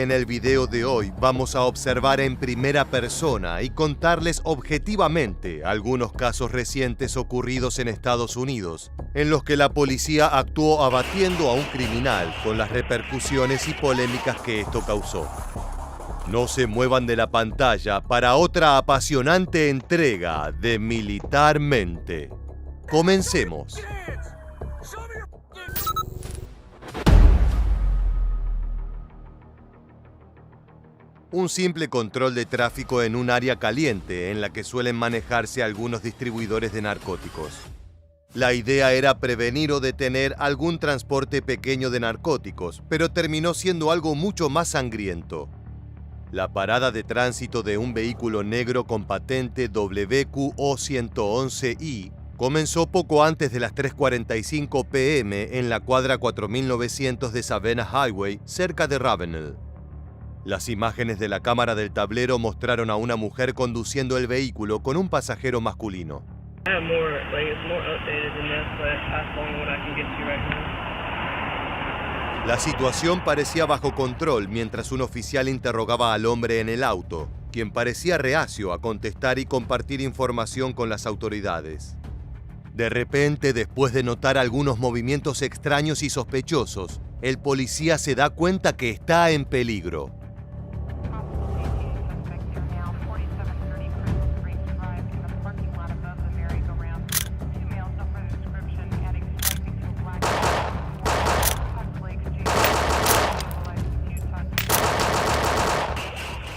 En el video de hoy vamos a observar en primera persona y contarles objetivamente algunos casos recientes ocurridos en Estados Unidos, en los que la policía actuó abatiendo a un criminal con las repercusiones y polémicas que esto causó. No se muevan de la pantalla para otra apasionante entrega de Militarmente. Comencemos. Un simple control de tráfico en un área caliente en la que suelen manejarse algunos distribuidores de narcóticos. La idea era prevenir o detener algún transporte pequeño de narcóticos, pero terminó siendo algo mucho más sangriento. La parada de tránsito de un vehículo negro con patente WQO111I comenzó poco antes de las 3:45 p.m. en la cuadra 4900 de Savannah Highway, cerca de Ravenel. Las imágenes de la cámara del tablero mostraron a una mujer conduciendo el vehículo con un pasajero masculino. La situación parecía bajo control mientras un oficial interrogaba al hombre en el auto, quien parecía reacio a contestar y compartir información con las autoridades. De repente, después de notar algunos movimientos extraños y sospechosos, el policía se da cuenta que está en peligro.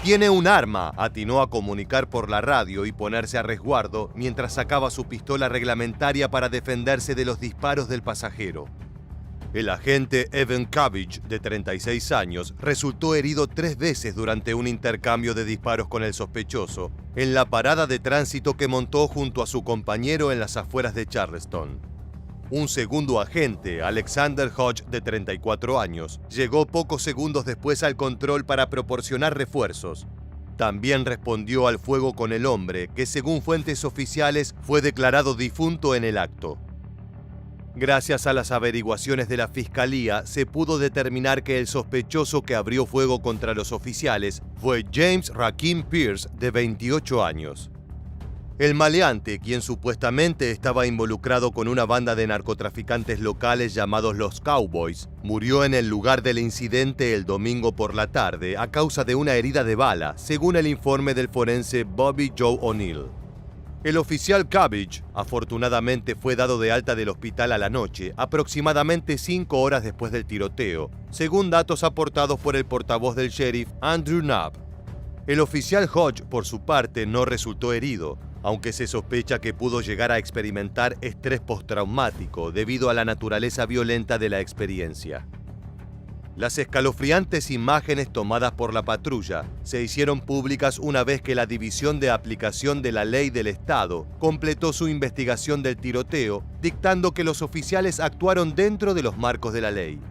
Tiene un arma, atinó a comunicar por la radio y ponerse a resguardo mientras sacaba su pistola reglamentaria para defenderse de los disparos del pasajero. El agente Evan Cabbage, de 36 años, resultó herido 3 veces durante un intercambio de disparos con el sospechoso en la parada de tránsito que montó junto a su compañero en las afueras de Charleston. Un segundo agente, Alexander Hodge, de 34 años, llegó pocos segundos después al control para proporcionar refuerzos. También respondió al fuego con el hombre, que según fuentes oficiales fue declarado difunto en el acto. Gracias a las averiguaciones de la fiscalía, se pudo determinar que el sospechoso que abrió fuego contra los oficiales fue James Rakim Pierce, de 28 años. El maleante, quien supuestamente estaba involucrado con una banda de narcotraficantes locales llamados los Cowboys, murió en el lugar del incidente el domingo por la tarde a causa de una herida de bala, según el informe del forense Bobby Joe O'Neill. El oficial Cabbage, afortunadamente, fue dado de alta del hospital a la noche, aproximadamente 5 horas después del tiroteo, según datos aportados por el portavoz del sheriff Andrew Knapp. El oficial Hodge, por su parte, no resultó herido, aunque se sospecha que pudo llegar a experimentar estrés postraumático debido a la naturaleza violenta de la experiencia. Las escalofriantes imágenes tomadas por la patrulla se hicieron públicas una vez que la División de Aplicación de la Ley del Estado completó su investigación del tiroteo, dictando que los oficiales actuaron dentro de los marcos de la ley.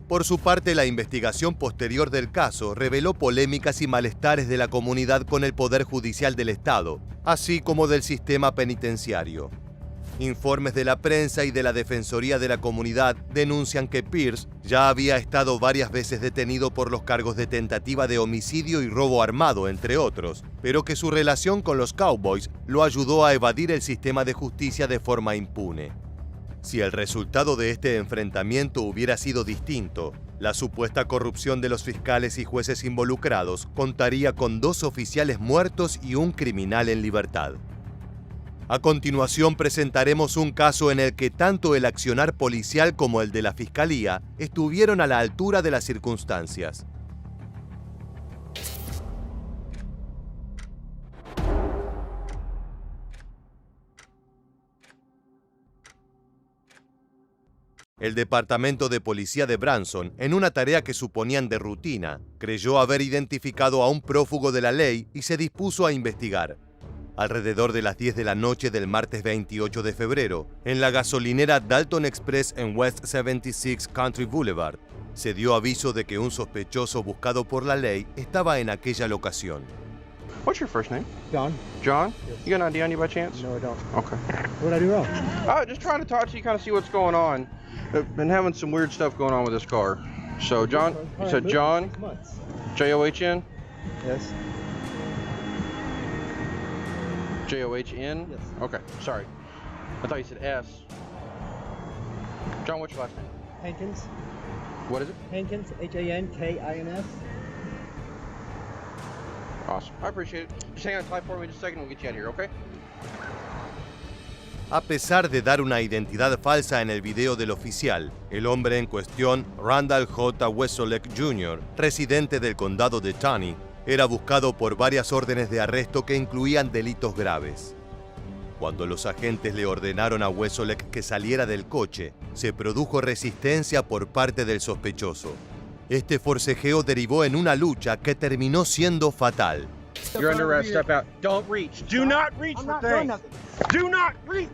Por su parte, la investigación posterior del caso reveló polémicas y malestares de la comunidad con el Poder Judicial del Estado, así como del sistema penitenciario. Informes de la prensa y de la Defensoría de la Comunidad denuncian que Pierce ya había estado varias veces detenido por los cargos de tentativa de homicidio y robo armado, entre otros, pero que su relación con los Cowboys lo ayudó a evadir el sistema de justicia de forma impune. Si el resultado de este enfrentamiento hubiera sido distinto, la supuesta corrupción de los fiscales y jueces involucrados contaría con 2 oficiales muertos y un criminal en libertad. A continuación presentaremos un caso en el que tanto el accionar policial como el de la fiscalía estuvieron a la altura de las circunstancias. El Departamento de Policía de Branson, en una tarea que suponían de rutina, creyó haber identificado a un prófugo de la ley y se dispuso a investigar. Alrededor de las 10 de la noche del martes 28 de febrero, en la gasolinera Dalton Express en West 76 Country Boulevard, se dio aviso de que un sospechoso buscado por la ley estaba en aquella locación. What's your first name? John. John? Yes. You got an ID on you by chance? No, I don't. Okay. What did I do wrong? Just trying to talk to you, kind of see what's going on. Been having some weird stuff going on with this car. So John, you said John, 6 months. John, Yes. John. Yes. Okay, sorry. I thought you said S. John, what's your last name? Hankins. What is it? Hankins. Hankins. Awesome. I appreciate it. Just hang on tight for me just a second. We'll get you out of here, okay? A pesar de dar una identidad falsa en el video del oficial, el hombre en cuestión, Randall J. Wesolek Jr., residente del condado de Taney, era buscado por varias órdenes de arresto que incluían delitos graves. Cuando los agentes le ordenaron a Wesolek que saliera del coche, se produjo resistencia por parte del sospechoso. Este forcejeo derivó en una lucha que terminó siendo fatal. You're under arrest. Step out. Don't reach. Do not reach for things. Do not reach.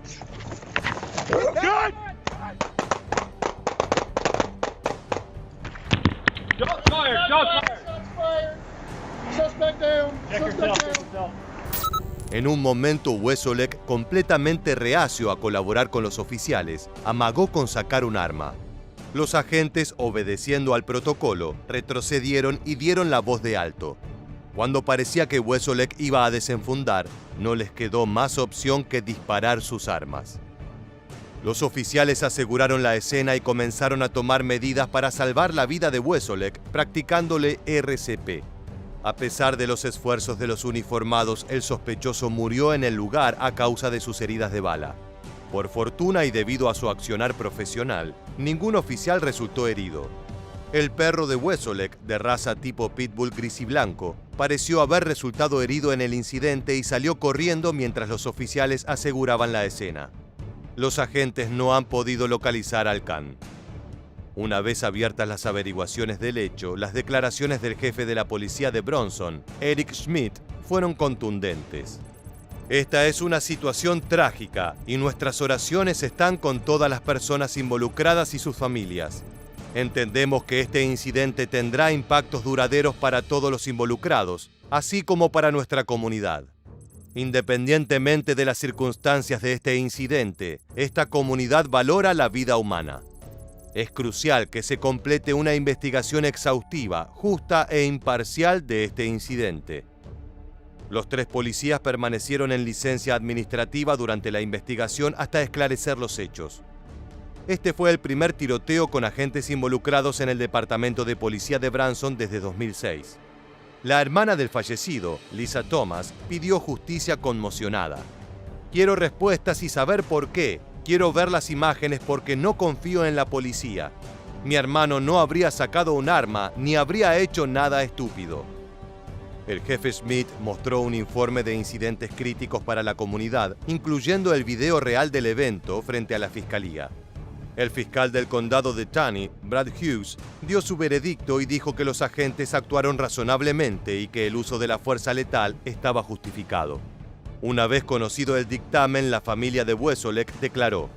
Good. Shots fired! Shots fired! Suspect down! Suspect down! En un momento, Wesolek, completamente reacio a colaborar con los oficiales, amagó con sacar un arma. Los agentes, obedeciendo al protocolo, retrocedieron y dieron la voz de alto. Cuando parecía que Wesolek iba a desenfundar, no les quedó más opción que disparar sus armas. Los oficiales aseguraron la escena y comenzaron a tomar medidas para salvar la vida de Wesolek, practicándole RCP. A pesar de los esfuerzos de los uniformados, el sospechoso murió en el lugar a causa de sus heridas de bala. Por fortuna y debido a su accionar profesional, ningún oficial resultó herido. El perro de Wesolek, de raza tipo pitbull gris y blanco, pareció haber resultado herido en el incidente y salió corriendo mientras los oficiales aseguraban la escena. Los agentes no han podido localizar al can. Una vez abiertas las averiguaciones del hecho, las declaraciones del jefe de la policía de Bronson, Eric Schmidt, fueron contundentes. Esta es una situación trágica y nuestras oraciones están con todas las personas involucradas y sus familias. Entendemos que este incidente tendrá impactos duraderos para todos los involucrados, así como para nuestra comunidad. Independientemente de las circunstancias de este incidente, esta comunidad valora la vida humana. Es crucial que se complete una investigación exhaustiva, justa e imparcial de este incidente. Los 3 policías permanecieron en licencia administrativa durante la investigación hasta esclarecer los hechos. Este fue el primer tiroteo con agentes involucrados en el Departamento de Policía de Branson desde 2006. La hermana del fallecido, Lisa Thomas, pidió justicia conmocionada. Quiero respuestas y saber por qué. Quiero ver las imágenes porque no confío en la policía. Mi hermano no habría sacado un arma ni habría hecho nada estúpido. El jefe Schmidt mostró un informe de incidentes críticos para la comunidad, incluyendo el video real del evento frente a la fiscalía. El fiscal del condado de Taney, Brad Hughes, dio su veredicto y dijo que los agentes actuaron razonablemente y que el uso de la fuerza letal estaba justificado. Una vez conocido el dictamen, la familia de Wesolek declaró: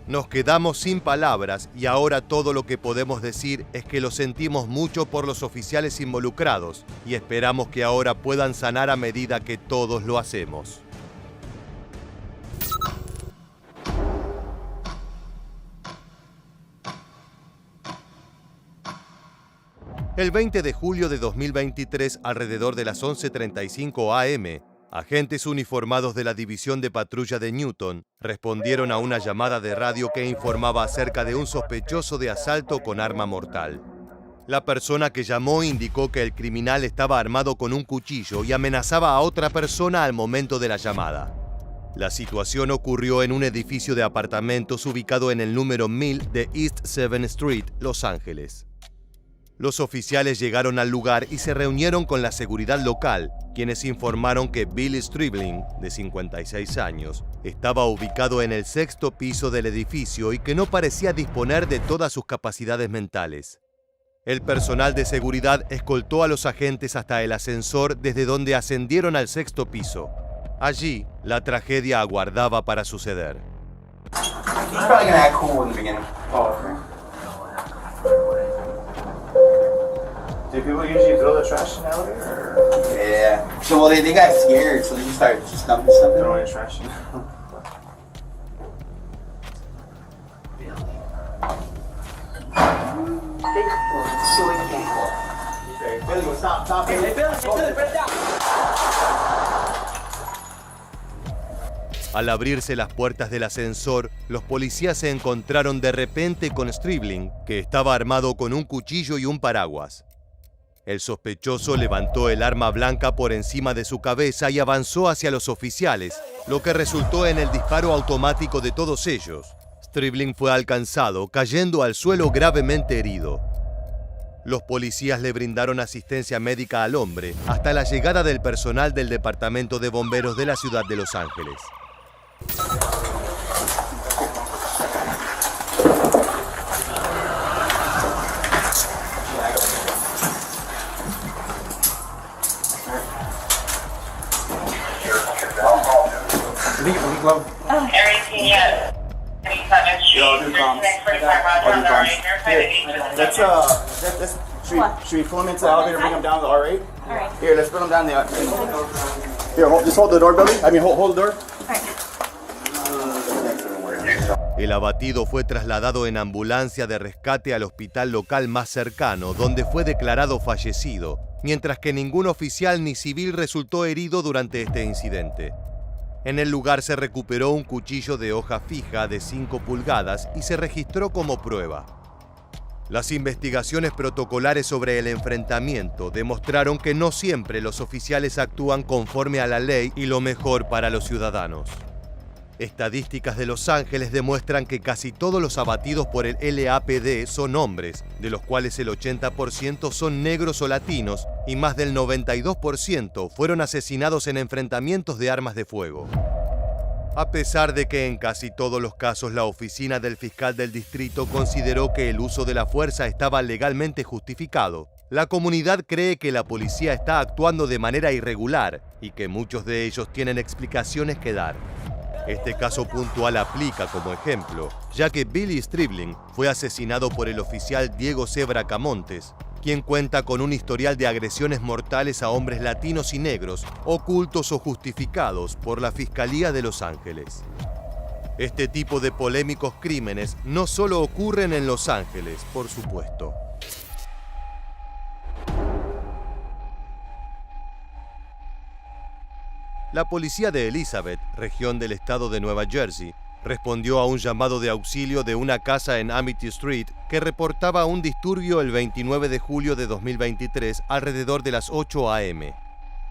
"Nos quedamos sin palabras y ahora todo lo que podemos decir es que lo sentimos mucho por los oficiales involucrados y esperamos que ahora puedan sanar a medida que todos lo hacemos". El 20 de julio de 2023, alrededor de las 11:35 am, agentes uniformados de la División de Patrulla de Newton respondieron a una llamada de radio que informaba acerca de un sospechoso de asalto con arma mortal. La persona que llamó indicó que el criminal estaba armado con un cuchillo y amenazaba a otra persona al momento de la llamada. La situación ocurrió en un edificio de apartamentos ubicado en el número 1000 de East 7th Street, Los Ángeles. Los oficiales llegaron al lugar y se reunieron con la seguridad local, quienes informaron que Billy Stribling, de 56 años, estaba ubicado en el 6º piso del edificio y que no parecía disponer de todas sus capacidades mentales. El personal de seguridad escoltó a los agentes hasta el ascensor desde donde ascendieron al 6º piso. Allí, la tragedia aguardaba para suceder. Do people usually throw the trash in the elevator? Yeah. So, well, they got scared, so they just started just dumping stuff in. Throwing trash in. Okay, Billy, stop. Hey, Billy, break down. Al abrirse las puertas del ascensor, los policías se encontraron de repente con Stribling, que estaba armado con un cuchillo y un paraguas. El sospechoso levantó el arma blanca por encima de su cabeza y avanzó hacia los oficiales, lo que resultó en el disparo automático de todos ellos. Stribling fue alcanzado, cayendo al suelo gravemente herido. Los policías le brindaron asistencia médica al hombre hasta la llegada del personal del Departamento de Bomberos de la ciudad de Los Ángeles. Everything yet. Should we pull him into the elevator and bring him down to the R8? All right. Here, let's bring him down there. Here, just hold the door, Billy. Hold the door. El abatido fue trasladado en ambulancia de rescate al hospital local más cercano, donde fue declarado fallecido, mientras que ningún oficial ni civil resultó herido durante este incidente. En el lugar se recuperó un cuchillo de hoja fija de 5 pulgadas y se registró como prueba. Las investigaciones protocolares sobre el enfrentamiento demostraron que no siempre los oficiales actúan conforme a la ley y lo mejor para los ciudadanos. Estadísticas de Los Ángeles demuestran que casi todos los abatidos por el LAPD son hombres, de los cuales el 80% son negros o latinos y más del 92% fueron asesinados en enfrentamientos de armas de fuego. A pesar de que en casi todos los casos la oficina del fiscal del distrito consideró que el uso de la fuerza estaba legalmente justificado, la comunidad cree que la policía está actuando de manera irregular y que muchos de ellos tienen explicaciones que dar. Este caso puntual aplica como ejemplo, ya que Billy Stribling fue asesinado por el oficial Diego C. Bracamontes, quien cuenta con un historial de agresiones mortales a hombres latinos y negros, ocultos o justificados por la Fiscalía de Los Ángeles. Este tipo de polémicos crímenes no solo ocurren en Los Ángeles, por supuesto. La policía de Elizabeth, región del estado de Nueva Jersey, respondió a un llamado de auxilio de una casa en Amity Street que reportaba un disturbio el 29 de julio de 2023 alrededor de las 8 a.m.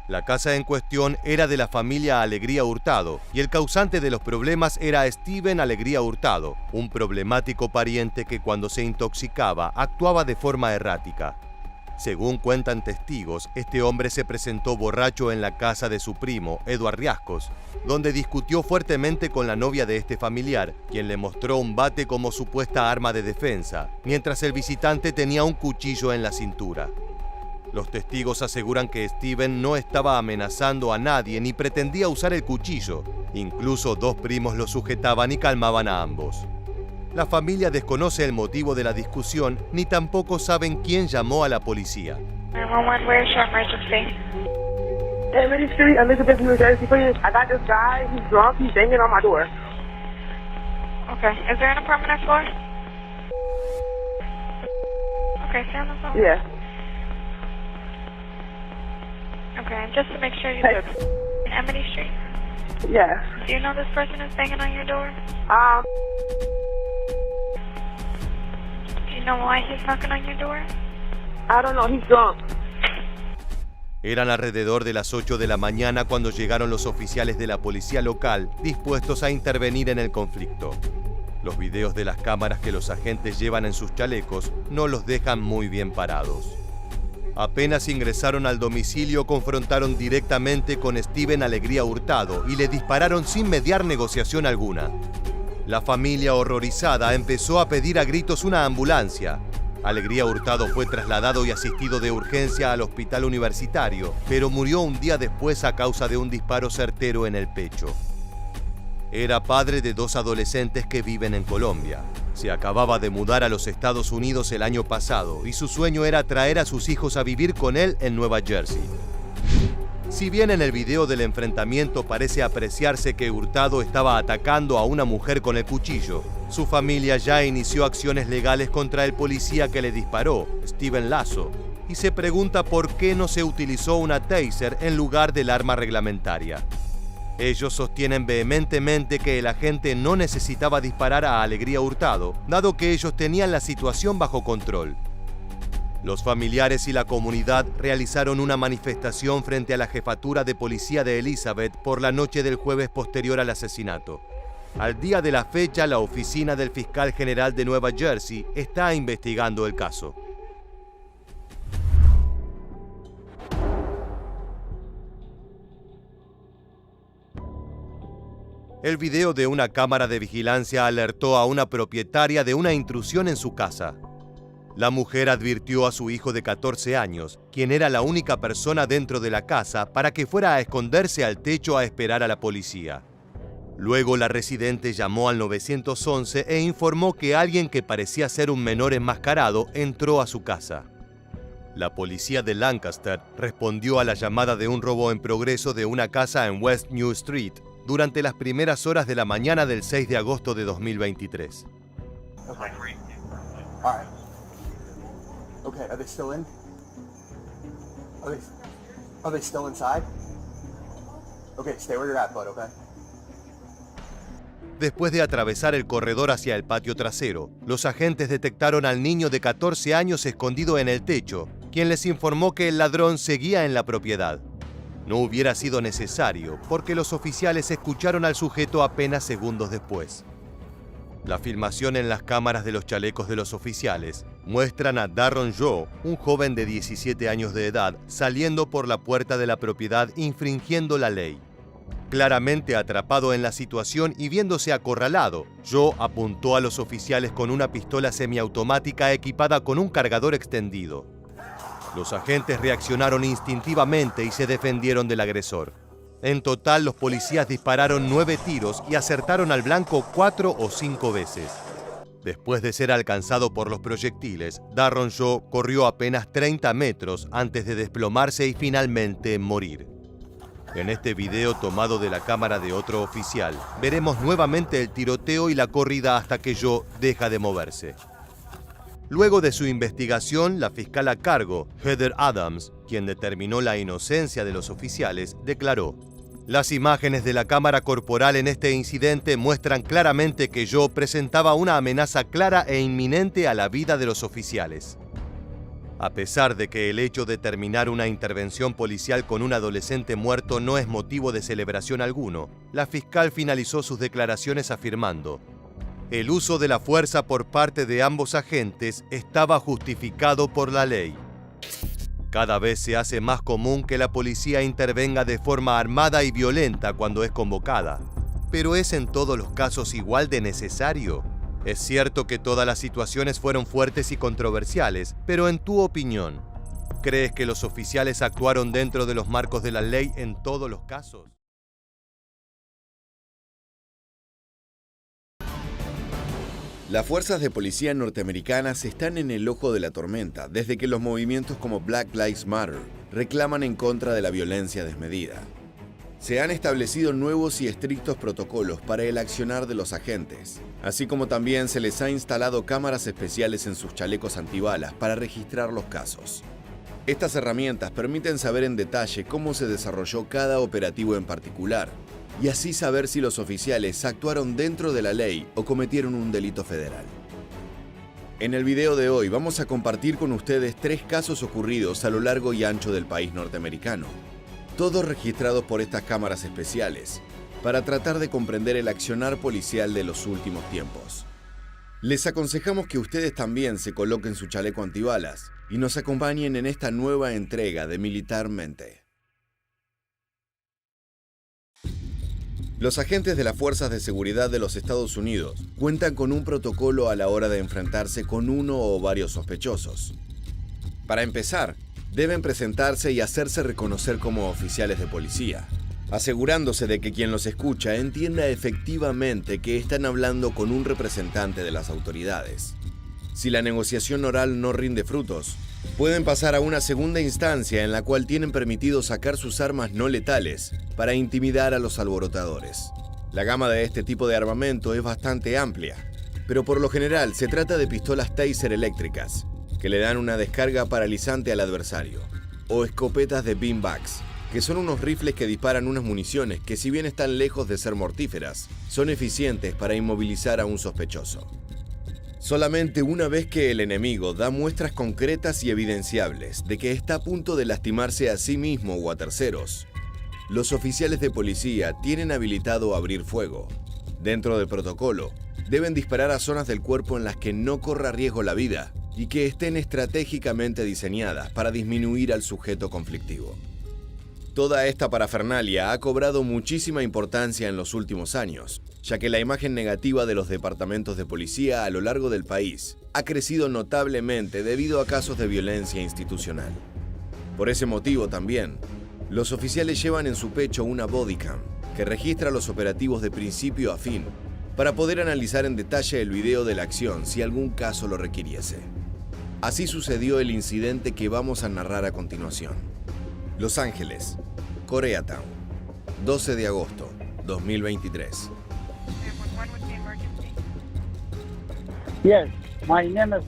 La casa en cuestión era de la familia Alegría Hurtado y el causante de los problemas era Steven Alegría Hurtado, un problemático pariente que cuando se intoxicaba actuaba de forma errática. Según cuentan testigos, este hombre se presentó borracho en la casa de su primo, Edward Riascos, donde discutió fuertemente con la novia de este familiar, quien le mostró un bate como supuesta arma de defensa, mientras el visitante tenía un cuchillo en la cintura. Los testigos aseguran que Steven no estaba amenazando a nadie ni pretendía usar el cuchillo. Incluso 2 primos lo sujetaban y calmaban a ambos. La familia desconoce el motivo de la discusión ni tampoco saben quién llamó a la policía. 911, where's your emergency? Amity Street, Elizabeth, New Jersey, please. I got this guy, he's drunk, he's banging on my door. Okay, is there an apartment floor? Okay, stay on the phone. Yeah. Okay, and just to make sure you live in Amity Street. Yeah. Do you know this person is banging on your door? Do you know why he's knocking on your door? I don't know, he's drunk. Eran alrededor de las 8 de la mañana cuando llegaron los oficiales de la policía local dispuestos a intervenir en el conflicto. Los videos de las cámaras que los agentes llevan en sus chalecos no los dejan muy bien parados. Apenas ingresaron al domicilio, confrontaron directamente con Steven Alegría Hurtado y le dispararon sin mediar negociación alguna. La familia, horrorizada, empezó a pedir a gritos una ambulancia. Alegría Hurtado fue trasladado y asistido de urgencia al hospital universitario, pero murió un día después a causa de un disparo certero en el pecho. Era padre de 2 adolescentes que viven en Colombia. Se acababa de mudar a los Estados Unidos el año pasado y su sueño era traer a sus hijos a vivir con él en Nueva Jersey. Si bien en el video del enfrentamiento parece apreciarse que Hurtado estaba atacando a una mujer con el cuchillo, su familia ya inició acciones legales contra el policía que le disparó, Steven Lasso, y se pregunta por qué no se utilizó una taser en lugar del arma reglamentaria. Ellos sostienen vehementemente que el agente no necesitaba disparar a Alegría Hurtado, dado que ellos tenían la situación bajo control. Los familiares y la comunidad realizaron una manifestación frente a la jefatura de policía de Elizabeth por la noche del jueves posterior al asesinato. Al día de la fecha, la oficina del fiscal general de Nueva Jersey está investigando el caso. El video de una cámara de vigilancia alertó a una propietaria de una intrusión en su casa. La mujer advirtió a su hijo de 14 años, quien era la única persona dentro de la casa, para que fuera a esconderse al techo a esperar a la policía. Luego la residente llamó al 911 e informó que alguien que parecía ser un menor enmascarado entró a su casa. La policía de Lancaster respondió a la llamada de un robo en progreso de una casa en West New Street durante las primeras horas de la mañana del 6 de agosto de 2023. Okay, are they still in? Are they still inside? Okay, stay where you're at, bud, okay? Después de atravesar el corredor hacia el patio trasero, los agentes detectaron al niño de 14 años escondido en el techo, quien les informó que el ladrón seguía en la propiedad. No hubiera sido necesario, porque los oficiales escucharon al sujeto apenas segundos después. La filmación en las cámaras de los chalecos de los oficiales muestran a Darron Joe, un joven de 17 años de edad, saliendo por la puerta de la propiedad infringiendo la ley. Claramente atrapado en la situación y viéndose acorralado, Joe apuntó a los oficiales con una pistola semiautomática equipada con un cargador extendido. Los agentes reaccionaron instintivamente y se defendieron del agresor. En total, los policías dispararon 9 tiros y acertaron al blanco 4 o 5 veces. Después de ser alcanzado por los proyectiles, Darron Joe corrió apenas 30 metros antes de desplomarse y finalmente morir. En este video tomado de la cámara de otro oficial, veremos nuevamente el tiroteo y la corrida hasta que Joe deja de moverse. Luego de su investigación, la fiscal a cargo, Heather Adams, quien determinó la inocencia de los oficiales, declaró: "Las imágenes de la cámara corporal en este incidente muestran claramente que Joe presentaba una amenaza clara e inminente a la vida de los oficiales". A pesar de que el hecho de terminar una intervención policial con un adolescente muerto no es motivo de celebración alguno, la fiscal finalizó sus declaraciones afirmando: "El uso de la fuerza por parte de ambos agentes estaba justificado por la ley". Cada vez se hace más común que la policía intervenga de forma armada y violenta cuando es convocada. ¿Pero es en todos los casos igual de necesario? Es cierto que todas las situaciones fueron fuertes y controversiales, pero en tu opinión, ¿crees que los oficiales actuaron dentro de los marcos de la ley en todos los casos? Las fuerzas de policía norteamericanas están en el ojo de la tormenta desde que los movimientos como Black Lives Matter reclaman en contra de la violencia desmedida. Se han establecido nuevos y estrictos protocolos para el accionar de los agentes, así como también se les ha instalado cámaras especiales en sus chalecos antibalas para registrar los casos. Estas herramientas permiten saber en detalle cómo se desarrolló cada operativo en particular, y así saber si los oficiales actuaron dentro de la ley o cometieron un delito federal. En el video de hoy vamos a compartir con ustedes 3 casos ocurridos a lo largo y ancho del país norteamericano, todos registrados por estas cámaras especiales, para tratar de comprender el accionar policial de los últimos tiempos. Les aconsejamos que ustedes también se coloquen su chaleco antibalas y nos acompañen en esta nueva entrega de Militarmente. Los agentes de las Fuerzas de Seguridad de los Estados Unidos cuentan con un protocolo a la hora de enfrentarse con uno o varios sospechosos. Para empezar, deben presentarse y hacerse reconocer como oficiales de policía, asegurándose de que quien los escucha entienda efectivamente que están hablando con un representante de las autoridades. Si la negociación oral no rinde frutos, pueden pasar a una segunda instancia en la cual tienen permitido sacar sus armas no letales para intimidar a los alborotadores. La gama de este tipo de armamento es bastante amplia, pero por lo general se trata de pistolas taser eléctricas, que le dan una descarga paralizante al adversario, o escopetas de beanbags, que son unos rifles que disparan unas municiones que, si bien están lejos de ser mortíferas, son eficientes para inmovilizar a un sospechoso. Solamente una vez que el enemigo da muestras concretas y evidenciables de que está a punto de lastimarse a sí mismo o a terceros, los oficiales de policía tienen habilitado abrir fuego. Dentro del protocolo, deben disparar a zonas del cuerpo en las que no corra riesgo la vida y que estén estratégicamente diseñadas para disminuir al sujeto conflictivo. Toda esta parafernalia ha cobrado muchísima importancia en los últimos años, ya que la imagen negativa de los departamentos de policía a lo largo del país ha crecido notablemente debido a casos de violencia institucional. Por ese motivo también, los oficiales llevan en su pecho una bodycam que registra los operativos de principio a fin para poder analizar en detalle el video de la acción si algún caso lo requiriese. Así sucedió el incidente que vamos a narrar a continuación. Los Ángeles, Koreatown, 12 de agosto, 2023. Yes, my name is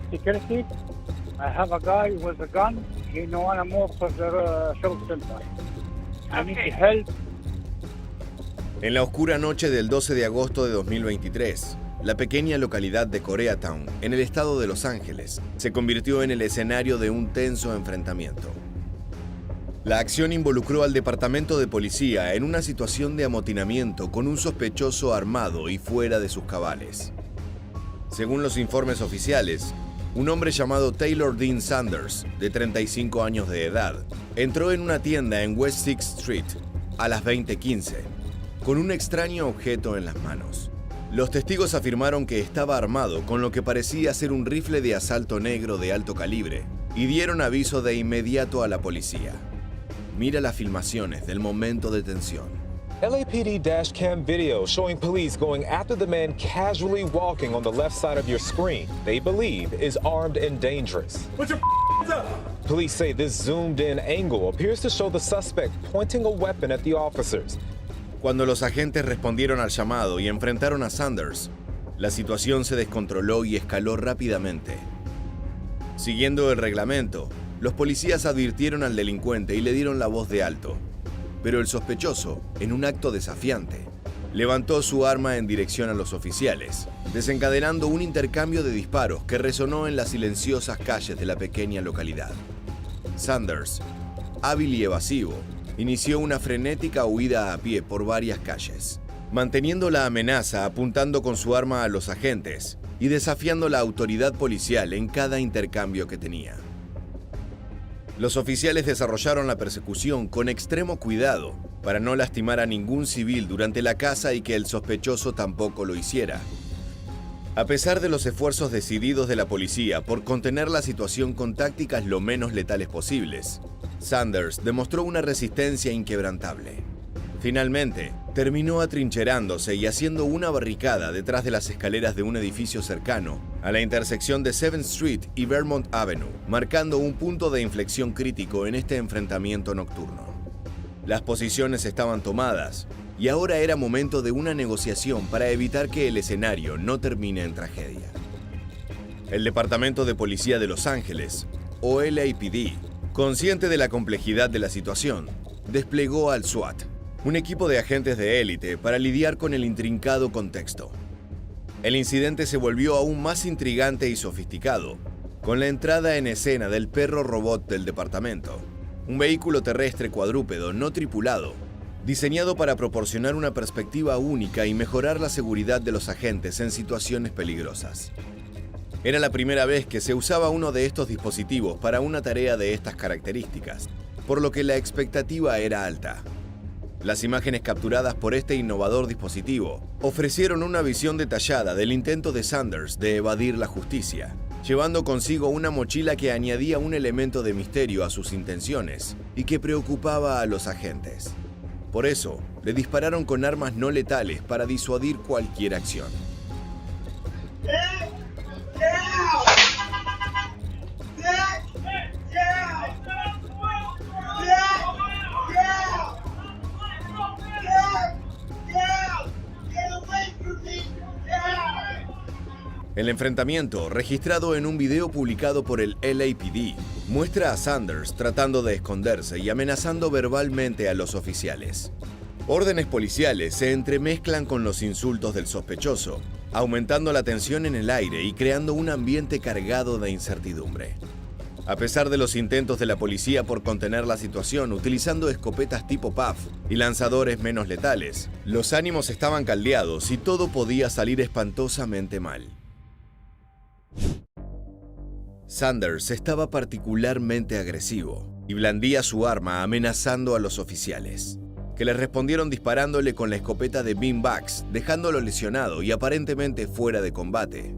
security. I have a guy with a gun. He don't want to move for the show center. I need help. En la oscura noche del 12 de agosto de 2023, la pequeña localidad de Koreatown, en el estado de Los Ángeles, se convirtió en el escenario de un tenso enfrentamiento. La acción involucró al departamento de policía en una situación de amotinamiento con un sospechoso armado y fuera de sus cabales. Según los informes oficiales, un hombre llamado Taylor Dean Sanders, de 35 años de edad, entró en una tienda en West 6th Street a las 20:15, con un extraño objeto en las manos. Los testigos afirmaron que estaba armado con lo que parecía ser un rifle de asalto negro de alto calibre y dieron aviso de inmediato a la policía. Mira las filmaciones del momento de tensión. LAPD dashcam video showing police going after the man casually walking on the left side of your screen they believe is armed and dangerous. Put your up! Police say this zoomed-in angle appears to show the suspect pointing a weapon at the officers. Cuando los agentes respondieron al llamado y enfrentaron a Sanders, la situación se descontroló y escaló rápidamente. Siguiendo el reglamento, los policías advirtieron al delincuente y le dieron la voz de alto. Pero el sospechoso, en un acto desafiante, levantó su arma en dirección a los oficiales, desencadenando un intercambio de disparos que resonó en las silenciosas calles de la pequeña localidad. Sanders, hábil y evasivo, inició una frenética huida a pie por varias calles, manteniendo la amenaza apuntando con su arma a los agentes y desafiando la autoridad policial en cada intercambio que tenía. Los oficiales desarrollaron la persecución con extremo cuidado para no lastimar a ningún civil durante la caza y que el sospechoso tampoco lo hiciera. A pesar de los esfuerzos decididos de la policía por contener la situación con tácticas lo menos letales posibles, Sanders demostró una resistencia inquebrantable. Finalmente, terminó atrincherándose y haciendo una barricada detrás de las escaleras de un edificio cercano a la intersección de 7th Street y Vermont Avenue, marcando un punto de inflexión crítico en este enfrentamiento nocturno. Las posiciones estaban tomadas y ahora era momento de una negociación para evitar que el escenario no termine en tragedia. El Departamento de Policía de Los Ángeles, o LAPD, consciente de la complejidad de la situación, desplegó al SWAT, un equipo de agentes de élite para lidiar con el intrincado contexto. El incidente se volvió aún más intrigante y sofisticado, con la entrada en escena del perro robot del departamento, un vehículo terrestre cuadrúpedo no tripulado, diseñado para proporcionar una perspectiva única y mejorar la seguridad de los agentes en situaciones peligrosas. Era la primera vez que se usaba uno de estos dispositivos para una tarea de estas características, por lo que la expectativa era alta. Las imágenes capturadas por este innovador dispositivo ofrecieron una visión detallada del intento de Sanders de evadir la justicia, llevando consigo una mochila que añadía un elemento de misterio a sus intenciones y que preocupaba a los agentes. Por eso, le dispararon con armas no letales para disuadir cualquier acción. El enfrentamiento, registrado en un video publicado por el LAPD, muestra a Sanders tratando de esconderse y amenazando verbalmente a los oficiales. Órdenes policiales se entremezclan con los insultos del sospechoso, aumentando la tensión en el aire y creando un ambiente cargado de incertidumbre. A pesar de los intentos de la policía por contener la situación utilizando escopetas tipo PAF y lanzadores menos letales, los ánimos estaban caldeados y todo podía salir espantosamente mal. Sanders estaba particularmente agresivo y blandía su arma amenazando a los oficiales, que le respondieron disparándole con la escopeta de beanbags, dejándolo lesionado y aparentemente fuera de combate.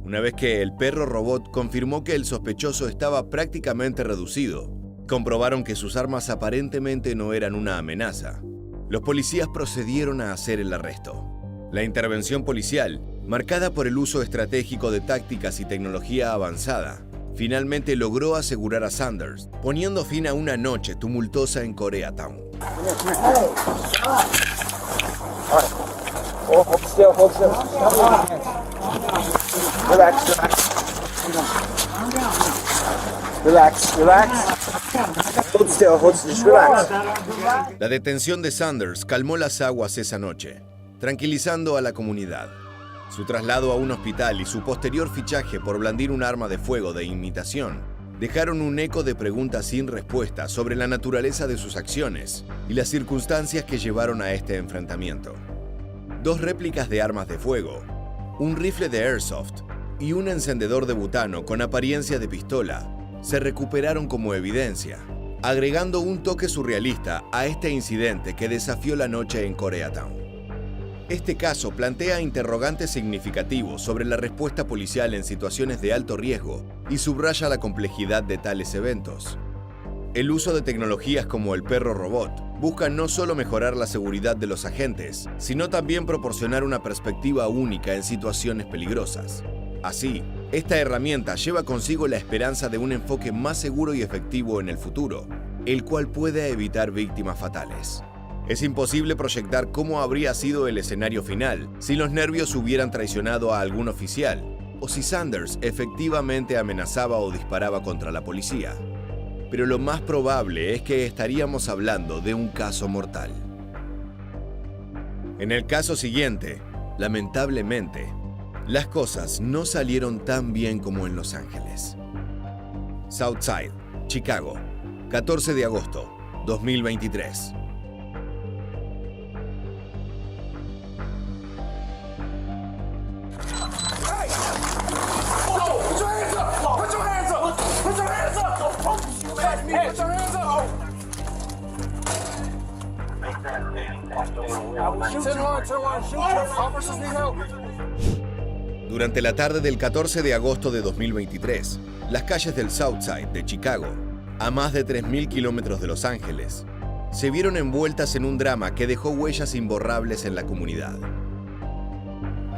Una vez que el perro robot confirmó que el sospechoso estaba prácticamente reducido, comprobaron que sus armas aparentemente no eran una amenaza. Los policías procedieron a hacer el arresto. La intervención policial, marcada por el uso estratégico de tácticas y tecnología avanzada, finalmente logró asegurar a Sanders, poniendo fin a una noche tumultuosa en Koreatown. La detención de Sanders calmó las aguas esa noche, tranquilizando a la comunidad. Su traslado a un hospital y su posterior fichaje por blandir un arma de fuego de imitación dejaron un eco de preguntas sin respuesta sobre la naturaleza de sus acciones y las circunstancias que llevaron a este enfrentamiento. 2 réplicas de armas de fuego, un rifle de airsoft y un encendedor de butano con apariencia de pistola se recuperaron como evidencia, agregando un toque surrealista a este incidente que desafió la noche en Koreatown. Este caso plantea interrogantes significativos sobre la respuesta policial en situaciones de alto riesgo y subraya la complejidad de tales eventos. El uso de tecnologías como el perro robot busca no solo mejorar la seguridad de los agentes, sino también proporcionar una perspectiva única en situaciones peligrosas. Así, esta herramienta lleva consigo la esperanza de un enfoque más seguro y efectivo en el futuro, el cual pueda evitar víctimas fatales. Es imposible proyectar cómo habría sido el escenario final si los nervios hubieran traicionado a algún oficial o si Sanders efectivamente amenazaba o disparaba contra la policía. Pero lo más probable es que estaríamos hablando de un caso mortal. En el caso siguiente, lamentablemente, las cosas no salieron tan bien como en Los Ángeles. Southside, Chicago, 14 de agosto, 2023. Durante la tarde del 14 de agosto de 2023, las calles del Southside de Chicago, a más de 3.000 kilómetros de Los Ángeles, se vieron envueltas en un drama que dejó huellas imborrables en la comunidad.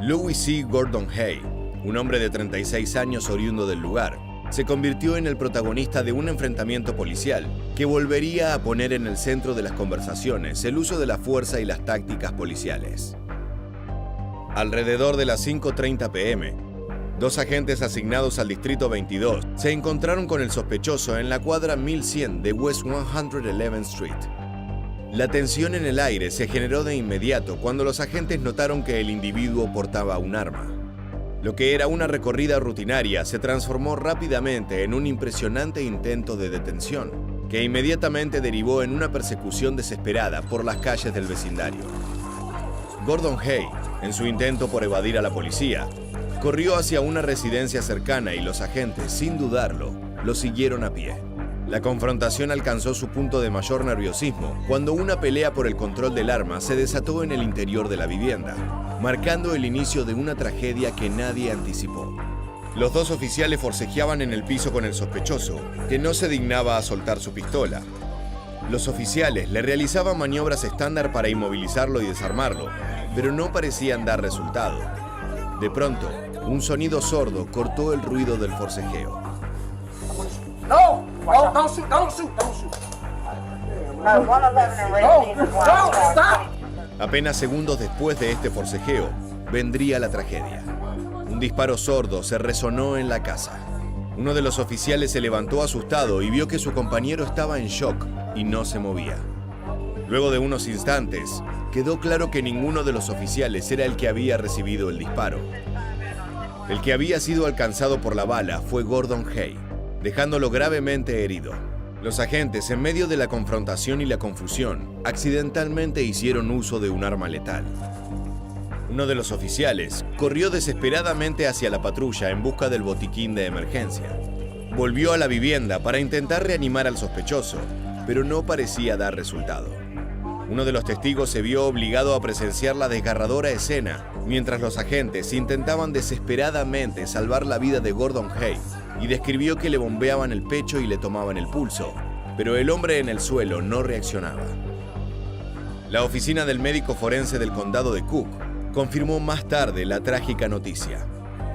Louis C. Gordon Hay, un hombre de 36 años oriundo del lugar, se convirtió en el protagonista de un enfrentamiento policial que volvería a poner en el centro de las conversaciones el uso de la fuerza y las tácticas policiales. Alrededor de las 5:30 p.m., 2 agentes asignados al Distrito 22 se encontraron con el sospechoso en la cuadra 1100 de West 111th Street. La tensión en el aire se generó de inmediato cuando los agentes notaron que el individuo portaba un arma. Lo que era una recorrida rutinaria se transformó rápidamente en un impresionante intento de detención, que inmediatamente derivó en una persecución desesperada por las calles del vecindario. Gordon Hay, en su intento por evadir a la policía, corrió hacia una residencia cercana y los agentes, sin dudarlo, lo siguieron a pie. La confrontación alcanzó su punto de mayor nerviosismo cuando una pelea por el control del arma se desató en el interior de la vivienda, marcando el inicio de una tragedia que nadie anticipó. Los 2 oficiales forcejeaban en el piso con el sospechoso, que no se dignaba a soltar su pistola. Los oficiales le realizaban maniobras estándar para inmovilizarlo y desarmarlo, pero no parecían dar resultado. De pronto, un sonido sordo cortó el ruido del forcejeo. No, don't shoot, don't shoot, don't shoot. No, stop. Apenas segundos después de este forcejeo, vendría la tragedia. un disparo sordo se resonó en la casa. Uno de los oficiales se levantó asustado y vio que su compañero estaba en shock y no se movía. Luego de unos instantes, quedó claro que ninguno de los oficiales era el que había recibido el disparo. El que había sido alcanzado por la bala fue Gordon Hay, dejándolo gravemente herido. Los agentes, en medio de la confrontación y la confusión, accidentalmente hicieron uso de un arma letal. Uno de los oficiales corrió desesperadamente hacia la patrulla en busca del botiquín de emergencia. Volvió a la vivienda para intentar reanimar al sospechoso, pero no parecía dar resultado. Uno de los testigos se vio obligado a presenciar la desgarradora escena mientras los agentes intentaban desesperadamente salvar la vida de Gordon Hay y describió que le bombeaban el pecho y le tomaban el pulso, pero el hombre en el suelo no reaccionaba. La oficina del médico forense del condado de Cook confirmó más tarde la trágica noticia.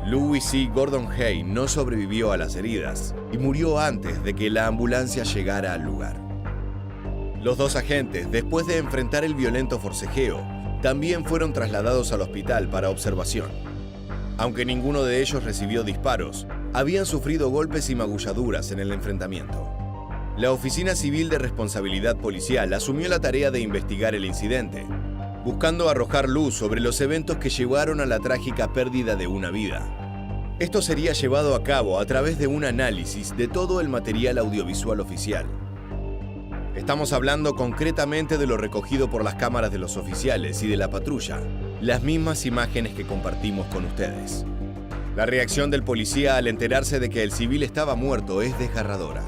Louis C. Gordon Hay no sobrevivió a las heridas y murió antes de que la ambulancia llegara al lugar. Los dos agentes, después de enfrentar el violento forcejeo, también fueron trasladados al hospital para observación. Aunque ninguno de ellos recibió disparos, habían sufrido golpes y magulladuras en el enfrentamiento. La Oficina Civil de Responsabilidad Policial asumió la tarea de investigar el incidente, buscando arrojar luz sobre los eventos que llevaron a la trágica pérdida de una vida. Esto sería llevado a cabo a través de un análisis de todo el material audiovisual oficial. Estamos hablando concretamente de lo recogido por las cámaras de los oficiales y de la patrulla, las mismas imágenes que compartimos con ustedes. La reacción del policía al enterarse de que el civil estaba muerto es desgarradora.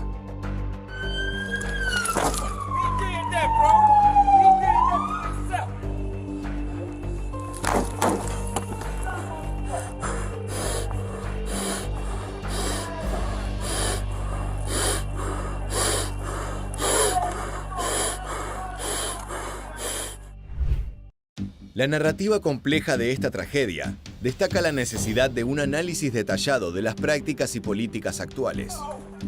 La narrativa compleja de esta tragedia destaca la necesidad de un análisis detallado de las prácticas y políticas actuales.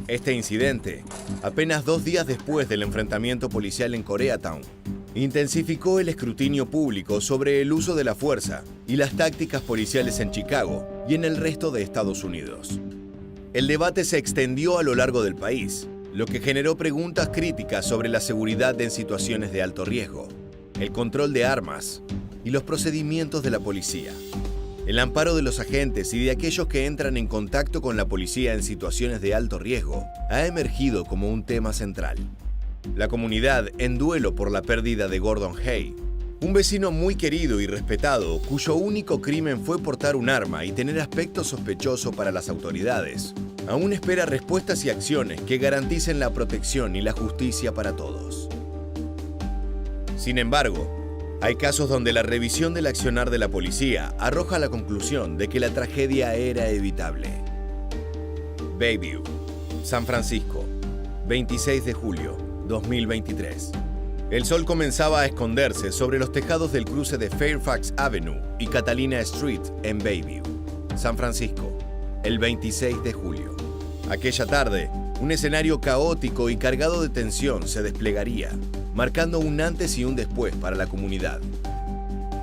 Este incidente, apenas 2 días después del enfrentamiento policial en Koreatown, intensificó el escrutinio público sobre el uso de la fuerza y las tácticas policiales en Chicago y en el resto de Estados Unidos. El debate se extendió a lo largo del país, lo que generó preguntas críticas sobre la seguridad en situaciones de alto riesgo, el control de armas y los procedimientos de la policía. El amparo de los agentes y de aquellos que entran en contacto con la policía en situaciones de alto riesgo ha emergido como un tema central. La comunidad en duelo por la pérdida de Gordon Hay, un vecino muy querido y respetado cuyo único crimen fue portar un arma y tener aspecto sospechoso para las autoridades, aún espera respuestas y acciones que garanticen la protección y la justicia para todos. Sin embargo, hay casos donde la revisión del accionar de la policía arroja la conclusión de que la tragedia era evitable. Bayview, San Francisco, 26 de julio, 2023. El sol comenzaba a esconderse sobre los tejados del cruce de Fairfax Avenue y Catalina Street en Bayview, San Francisco, el 26 de julio. Aquella tarde, un escenario caótico y cargado de tensión se desplegaría, marcando un antes y un después para la comunidad.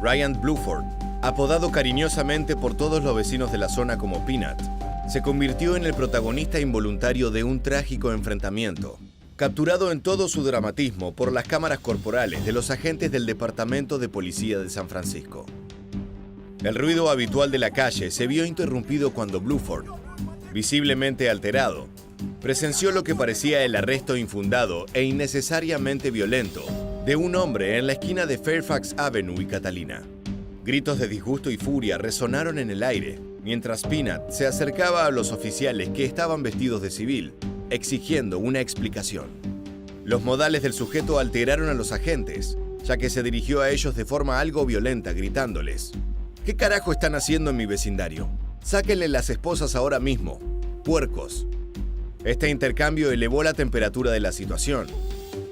Ryan Bluford, apodado cariñosamente por todos los vecinos de la zona como Peanut, se convirtió en el protagonista involuntario de un trágico enfrentamiento, capturado en todo su dramatismo por las cámaras corporales de los agentes del Departamento de Policía de San Francisco. El ruido habitual de la calle se vio interrumpido cuando Bluford, visiblemente alterado, presenció lo que parecía el arresto infundado e innecesariamente violento de un hombre en la esquina de Fairfax Avenue y Catalina. Gritos de disgusto y furia resonaron en el aire, mientras Peanut se acercaba a los oficiales que estaban vestidos de civil, exigiendo una explicación. Los modales del sujeto alteraron a los agentes, ya que se dirigió a ellos de forma algo violenta, gritándoles: ¿Qué carajo están haciendo en mi vecindario? Sáquenle las esposas ahora mismo, puercos. Este intercambio elevó la temperatura de la situación.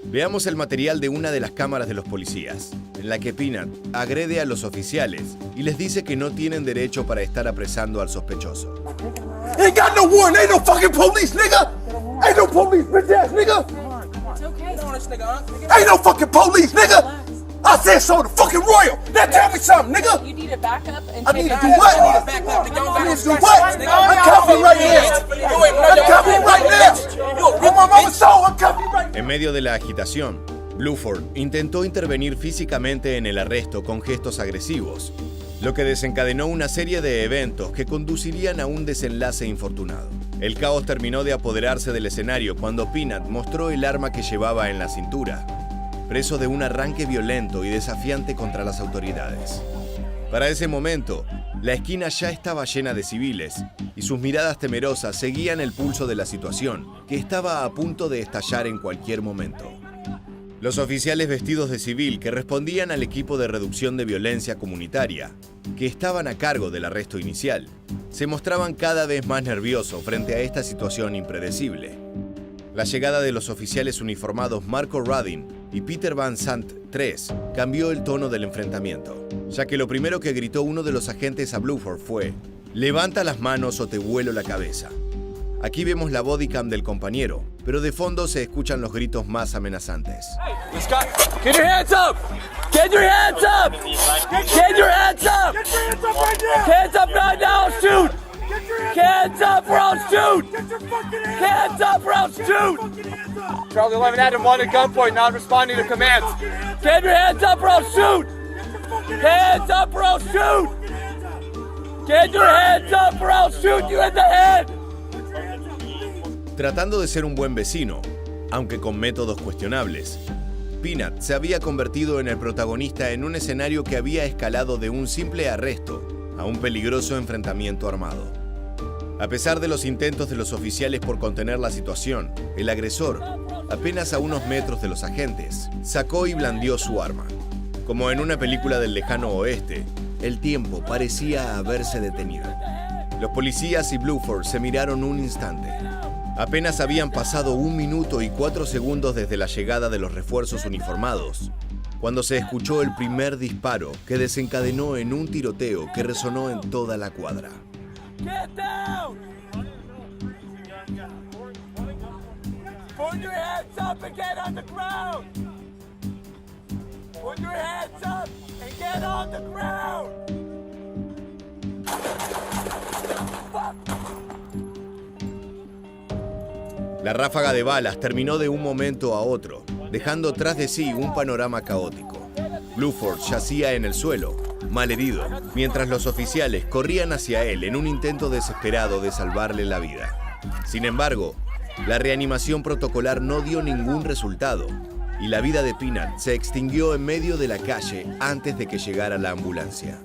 Veamos el material de una de las cámaras de los policías, en la que Peanut agrede a los oficiales y les dice que no tienen derecho para estar apresando al sospechoso. Ain't got no warrant, ain't no fucking police, nigga! Ain't no police, bitch ass nigga! It's okay. Ain't no fucking police, nigga! I said so, the fucking Royal. Now tell me something, nigga. You need a backup and I need to do what? I need to do what? I'm coming right now. I'm coming right now. On my mama's soul, I'm coming right now. En medio de la agitación, Bluford intentó intervenir físicamente en el arresto con gestos agresivos, lo que desencadenó una serie de eventos que conducirían a un desenlace infortunado. El caos terminó de apoderarse del escenario cuando Peanut mostró el arma que llevaba en la cintura, preso de un arranque violento y desafiante contra las autoridades. Para ese momento, la esquina ya estaba llena de civiles y sus miradas temerosas seguían el pulso de la situación, que estaba a punto de estallar en cualquier momento. Los oficiales vestidos de civil que respondían al equipo de reducción de violencia comunitaria, que estaban a cargo del arresto inicial, se mostraban cada vez más nerviosos frente a esta situación impredecible. La llegada de los oficiales uniformados Marco Radin y Peter Van Sant III cambió el tono del enfrentamiento, ya que lo primero que gritó uno de los agentes a Bluford fue: «Levanta las manos o te vuelo la cabeza». Aquí vemos la bodycam del compañero, pero de fondo se escuchan los gritos más amenazantes. Get your hands up! Get your hands up! Get your hands up! Hands up right now, shoot! Hands up or I'll shoot! Hands up or I'll shoot! Charlie 11 Adam 1 at gunpoint, not responding to commands. Get your hands up or I'll shoot! Hands up or I'll shoot! Get your hands up or I'll shoot you in the head! Tratando de ser un buen vecino, aunque con métodos cuestionables, Peanut se había convertido en el protagonista en un escenario que había escalado de un simple arresto a un peligroso enfrentamiento armado. A pesar de los intentos de los oficiales por contener la situación, el agresor, apenas a unos metros de los agentes, sacó y blandió su arma. Como en una película del lejano oeste, el tiempo parecía haberse detenido. Los policías y Bluford se miraron un instante. Apenas habían pasado 1 minuto y 4 segundos desde la llegada de los refuerzos uniformados, cuando se escuchó el primer disparo que desencadenó en un tiroteo que resonó en toda la cuadra. Get down! Put your hands up and get on the ground! Put your hands up and get on the ground! La ráfaga de balas terminó de un momento a otro, dejando tras de sí un panorama caótico. Bluford yacía en el suelo, malherido, mientras los oficiales corrían hacia él en un intento desesperado de salvarle la vida. Sin embargo, la reanimación protocolar no dio ningún resultado y la vida de Peanut se extinguió en medio de la calle antes de que llegara la ambulancia.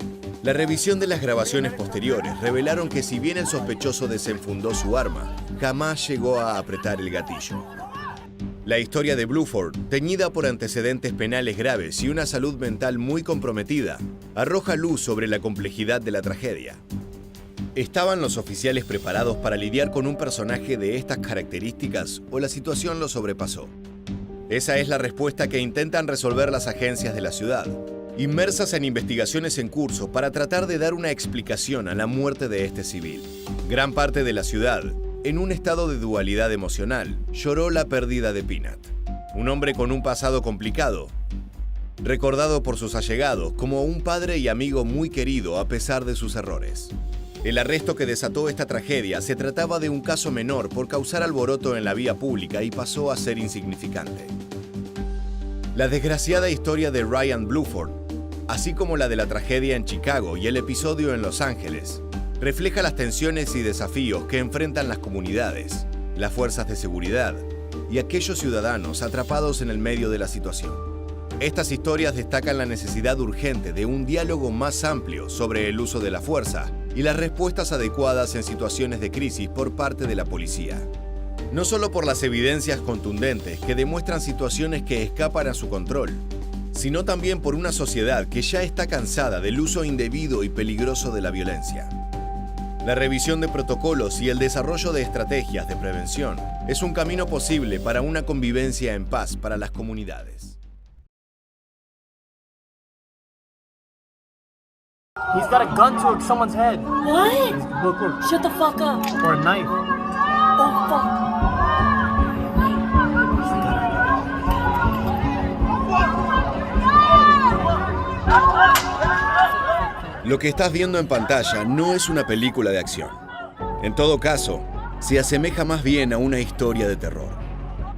La revisión de las grabaciones posteriores revelaron que si bien el sospechoso desenfundó su arma, jamás llegó a apretar el gatillo. La historia de Bluford, teñida por antecedentes penales graves y una salud mental muy comprometida, arroja luz sobre la complejidad de la tragedia. ¿Estaban los oficiales preparados para lidiar con un personaje de estas características o la situación lo sobrepasó? Esa es la respuesta que intentan resolver las agencias de la ciudad, inmersas en investigaciones en curso para tratar de dar una explicación a la muerte de este civil. Gran parte de la ciudad, en un estado de dualidad emocional, lloró la pérdida de Peanut, un hombre con un pasado complicado, recordado por sus allegados como un padre y amigo muy querido a pesar de sus errores. El arresto que desató esta tragedia se trataba de un caso menor por causar alboroto en la vía pública y pasó a ser insignificante. La desgraciada historia de Ryan Bluford, así como la de la tragedia en Chicago y el episodio en Los Ángeles, refleja las tensiones y desafíos que enfrentan las comunidades, las fuerzas de seguridad y aquellos ciudadanos atrapados en el medio de la situación. Estas historias destacan la necesidad urgente de un diálogo más amplio sobre el uso de la fuerza y las respuestas adecuadas en situaciones de crisis por parte de la policía. No solo por las evidencias contundentes que demuestran situaciones que escapan a su control, sino también por una sociedad que ya está cansada del uso indebido y peligroso de la violencia. La revisión de protocolos y el desarrollo de estrategias de prevención es un camino posible para una convivencia en paz para las comunidades. He's got a gun to someone's head. What? Look. Shut the fuck up. Or a knife. Oh, fuck. Lo que estás viendo en pantalla no es una película de acción. En todo caso, se asemeja más bien a una historia de terror.